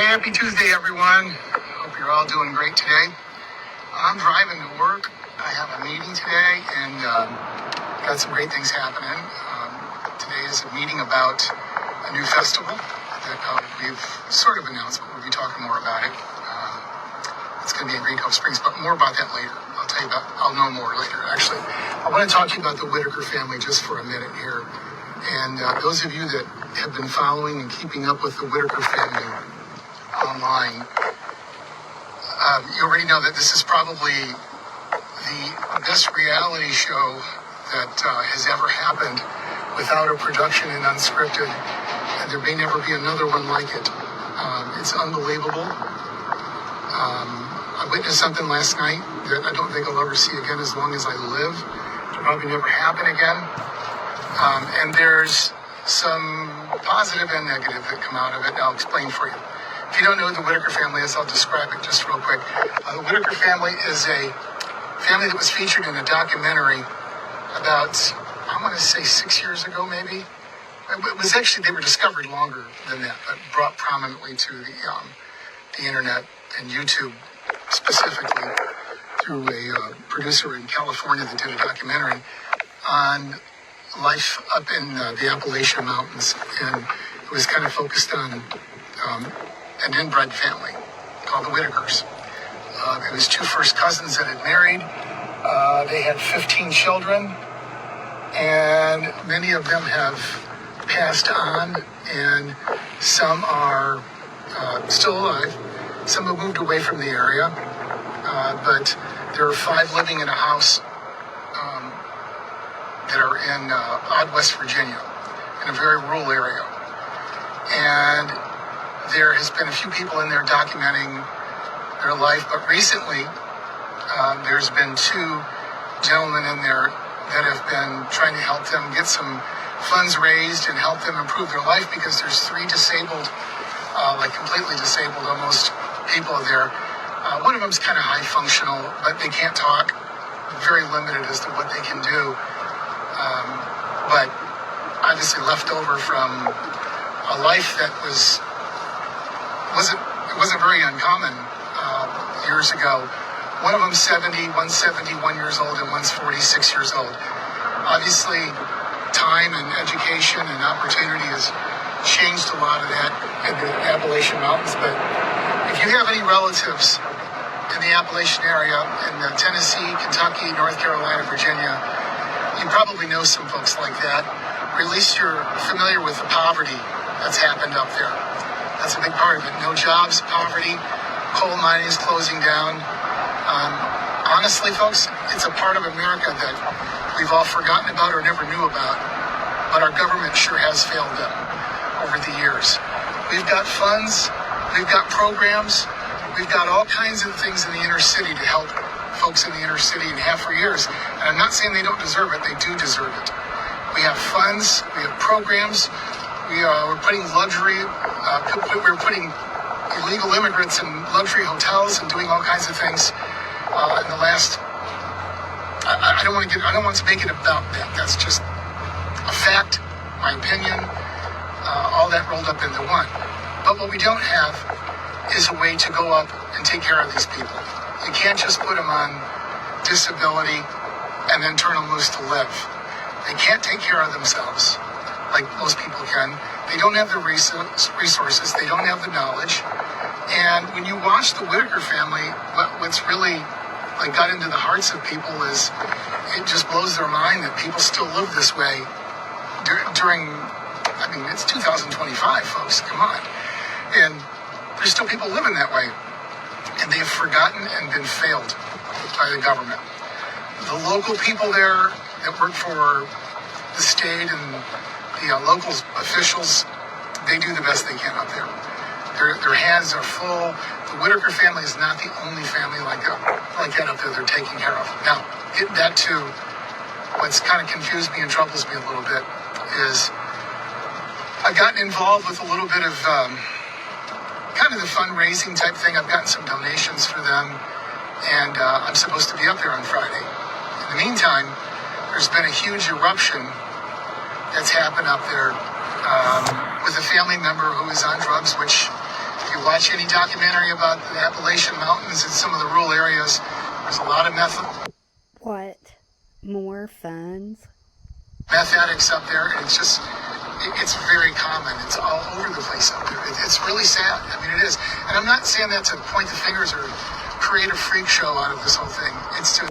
Happy Tuesday, everyone. Hope you're all doing great today. I'm driving to work. I have a meeting today and got some great things happening. Today is a meeting about a new festival that we've sort of announced, but we'll be talking more about it. It's going to be in Green Cove Springs, but more about that later. I'll know more later, actually. I want to talk to you about the Whitaker family just for a minute here. And those of you that have been following and keeping up with the Whitaker family online, you already know that this is probably the best reality show that has ever happened without a production and unscripted. And there may never be another one like it. It's unbelievable. I witnessed something last night that I don't think I'll ever see again as long as I live. It'll probably never happen again. And there's some positive and negative that come out of it. I'll explain for you. If you don't know who the Whitaker family is, I'll describe it just real quick. The Whitaker family is a family that was featured in a documentary about, I want to say 6 years ago, maybe. It was actually, they were discovered longer than that, but brought prominently to the internet and YouTube specifically through a producer in California that did a documentary on life up in the Appalachian Mountains, and it was kind of focused on an inbred family called the Whitakers. It was two first cousins that had married. They had 15 children, and many of them have passed on, and some are still alive. Some have moved away from the area, but there are 5 living in a house that are in odd West Virginia, in a very rural area. And there has been a few people in there documenting their life, but recently there's been 2 gentlemen in there that have been trying to help them get some funds raised and help them improve their life, because there's 3 disabled, like completely disabled almost, people there. One of them's kind of high functional, but they can't talk, very limited as to what they can do. But obviously left over from a life that wasn't very uncommon years ago. One of them's 70, one's 71 years old, and one's 46 years old. Obviously, time and education and opportunity has changed a lot of that in the Appalachian Mountains. But if you have any relatives in the Appalachian area, in Tennessee, Kentucky, North Carolina, Virginia, you probably know some folks like that, or at least you're familiar with the poverty that's happened up there. That's a big part of it. No jobs, poverty, coal mining is closing down. Honestly, folks, it's a part of America that we've all forgotten about or never knew about, but our government sure has failed them over the years. We've got funds, we've got programs, we've got all kinds of things in the inner city to help folks in the inner city, and have for years. And I'm not saying they don't deserve it, they do deserve it. We have funds, we have programs, we're putting we're putting illegal immigrants in luxury hotels and doing all kinds of things. In the last, I don't want to make it about that. That's just a fact, my opinion, all that rolled up into one. But what we don't have is a way to go up and take care of these people. You can't just put them on disability and then turn them loose to live. They can't take care of themselves like most people can. They don't have the resources. They don't have the knowledge. And when you watch the Whitaker family, what's really got into the hearts of people is it just blows their mind that people still live this way during, it's 2025, folks, come on. And there's still people living that way. And they have forgotten and been failed by the government. The local people there that work for the state and the local officials, they do the best they can up there. Their hands are full. The Whitaker family is not the only family like that up there they're taking care of. Now, getting back to what's kind of confused me and troubles me a little bit is I've gotten involved with a little bit of kind of the fundraising type thing. I've gotten some donations for them, and I'm supposed to be up there on Friday. In the meantime, there's been a huge eruption that's happened up there with a family member who is on drugs, which, if you you watch any documentary about the Appalachian Mountains and some of the rural areas, there's a lot of What? More funds? meth addicts up there, and it's very common. It's all over the place up there. It's really sad. I mean, it is. And I'm not saying that to point the fingers or create a freak show out of this whole thing. It's to